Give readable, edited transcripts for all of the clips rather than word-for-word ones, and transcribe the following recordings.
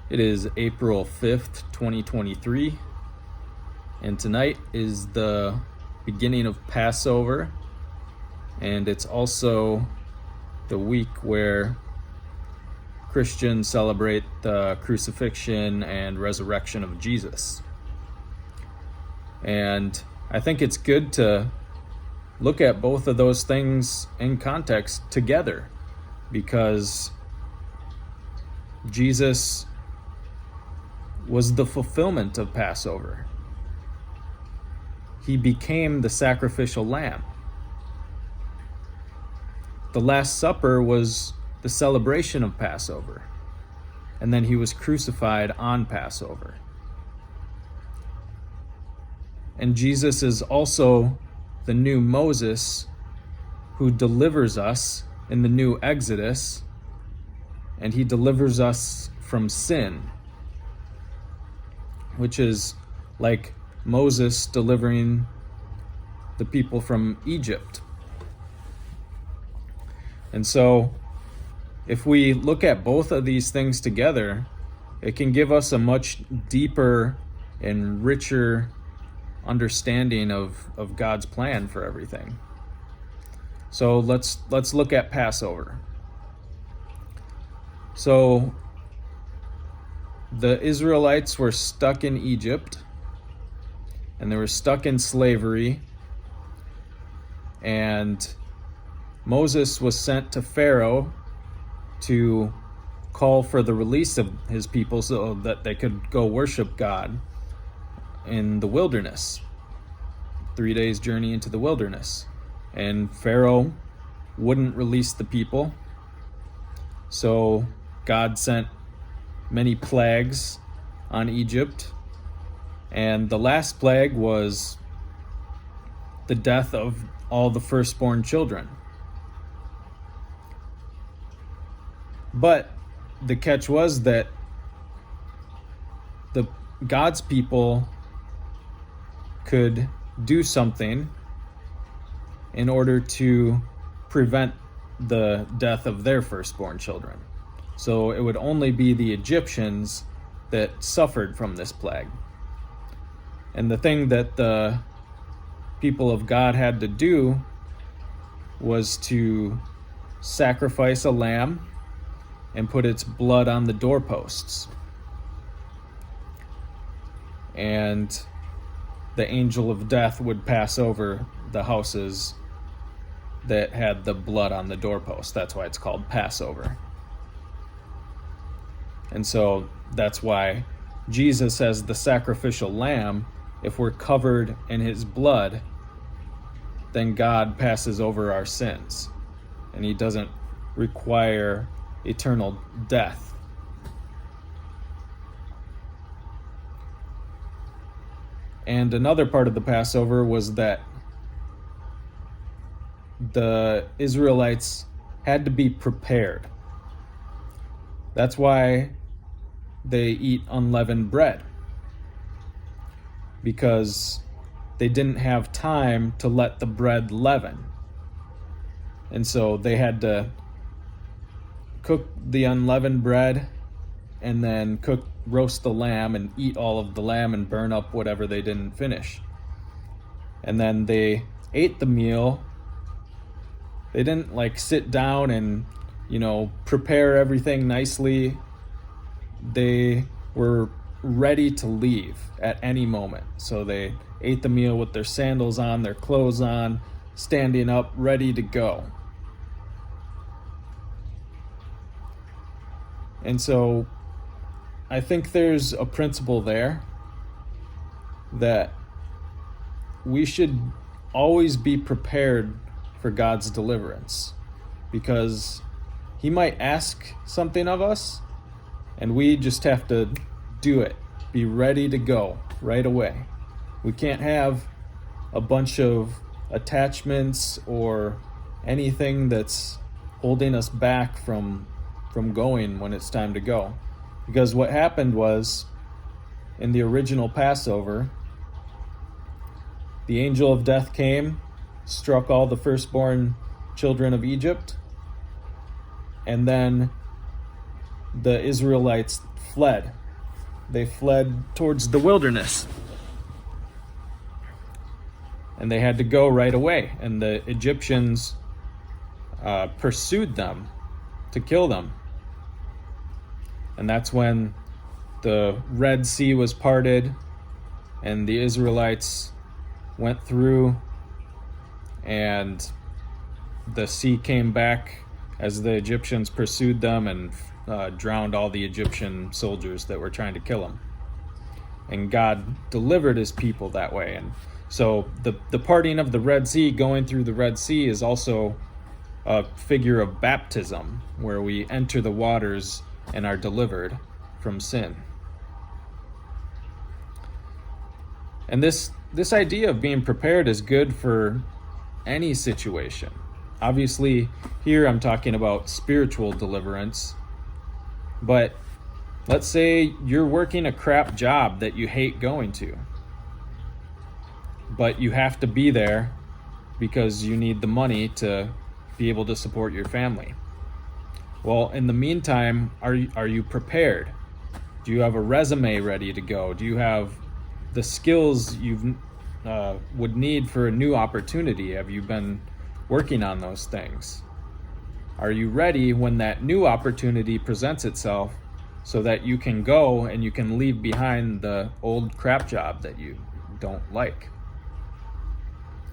It is April 5th, 2023, and tonight is the beginning of Passover, and it's also the week where Christians celebrate the crucifixion and resurrection of Jesus. And I think it's good to look at both of those things in context together, because Jesus was the fulfillment of Passover. He became the sacrificial lamb. The Last Supper was the celebration of Passover, and then he was crucified on Passover. And Jesus is also the new Moses who delivers us in the new Exodus, and he delivers us from sin, which is like Moses delivering the people from Egypt. And so, if we look at both of these things together, it can give us a much deeper and richer understanding of God's plan for everything. So let's look at Passover. So the Israelites were stuck in Egypt, and they were stuck in slavery, and Moses was sent to Pharaoh to call for the release of his people so that they could go worship God in the wilderness. 3 days journey into the wilderness. And Pharaoh wouldn't release the people, so God sent many plagues on Egypt, and the last plague was the death of all the firstborn children. But the catch was that God's people could do something in order to prevent the death of their firstborn children. So it would only be the Egyptians that suffered from this plague. And the thing that the people of God had to do was to sacrifice a lamb and put its blood on the doorposts. And the angel of death would pass over the houses that had the blood on the doorpost. That's why it's called Passover. And so that's why Jesus, as the sacrificial lamb, if we're covered in his blood, then God passes over our sins, and he doesn't require eternal death. And another part of the Passover was that the Israelites had to be prepared. That's why they eat unleavened bread, because they didn't have time to let the bread leaven. And so they had to cook the unleavened bread and then roast the lamb and eat all of the lamb and burn up whatever they didn't finish. And then they ate the meal. They didn't sit down and, prepare everything nicely. They were ready to leave at any moment. So they ate the meal with their sandals on, their clothes on, standing up, ready to go. And so I think there's a principle there that we should always be prepared for God's deliverance, because he might ask something of us and we just have to do it, be ready to go right away. We can't have a bunch of attachments or anything that's holding us back from going when it's time to go. Because what happened was, in the original Passover, the angel of death came, struck all the firstborn children of Egypt, and then the Israelites fled. They fled towards the wilderness. And they had to go right away. And the Egyptians pursued them to kill them. And that's when the Red Sea was parted and the Israelites went through, and the sea came back as the Egyptians pursued them and drowned all the Egyptian soldiers that were trying to kill them. And God delivered his people that way. And so the parting of the Red Sea, going through the Red Sea, is also a figure of baptism, where we enter the waters and are delivered from sin. And this idea of being prepared is good for any situation. Obviously, here I'm talking about spiritual deliverance. But let's say you're working a crap job that you hate going to, but you have to be there because you need the money to be able to support your family. Well, in the meantime, are you prepared? Do you have a resume ready to go? Do you have the skills you would need for a new opportunity? Have you been working on those things? Are you ready when that new opportunity presents itself so that you can go and you can leave behind the old crap job that you don't like?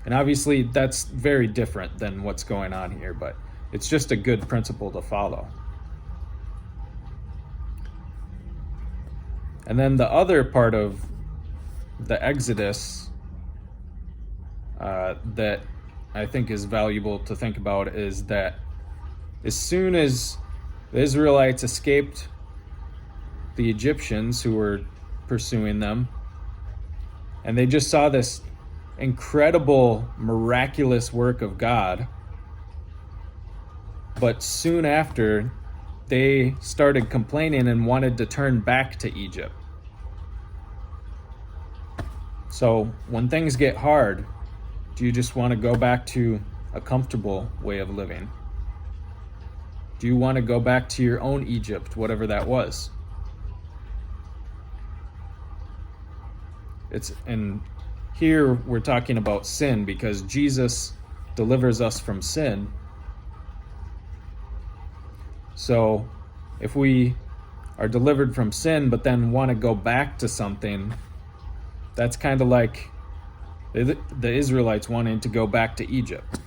And obviously that's very different than what's going on here, but it's just a good principle to follow. And then the other part of the Exodus that I think is valuable to think about is that as soon as the Israelites escaped the Egyptians who were pursuing them, and they just saw this incredible, miraculous work of God, but soon after, they started complaining and wanted to turn back to Egypt. So when things get hard, do you just want to go back to a comfortable way of living? Do you want to go back to your own Egypt, whatever that was? And here we're talking about sin because Jesus delivers us from sin. So if we are delivered from sin but then want to go back to something, that's kind of like the Israelites wanting to go back to Egypt,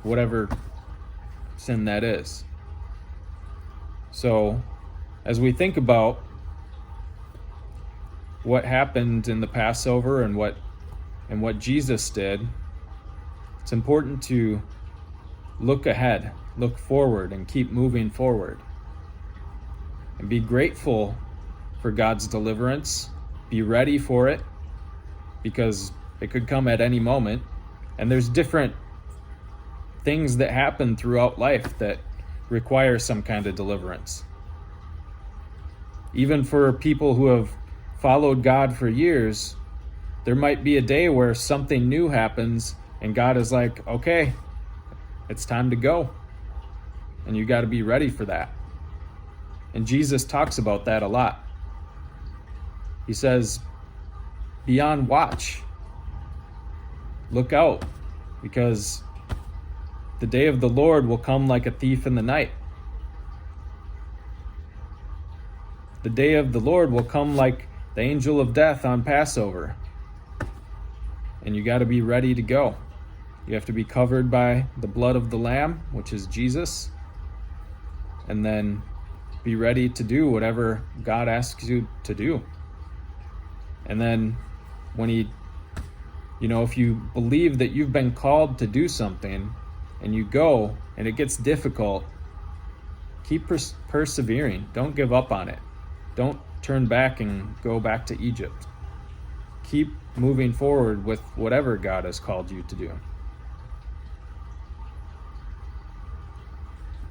whatever sin that is. So as we think about what happened in the Passover and what Jesus did, it's important to look ahead, look forward, and keep moving forward. And be grateful for God's deliverance. Be ready for it, because it could come at any moment. And there's different things that happen throughout life that require some kind of deliverance. Even for people who have followed God for years, there might be a day where something new happens and God is like, okay, it's time to go. And you got to be ready for that. And Jesus talks about that a lot. He says, be on watch. Look out, because the day of the Lord will come like a thief in the night. The day of the Lord will come like the angel of death on Passover. And you got to be ready to go. You have to be covered by the blood of the Lamb, which is Jesus. And then be ready to do whatever God asks you to do. And then when if you believe that you've been called to do something and you go and it gets difficult, keep persevering. Don't give up on it. Don't turn back and go back to Egypt. Keep moving forward with whatever God has called you to do.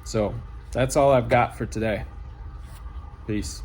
So that's all I've got for today. Peace.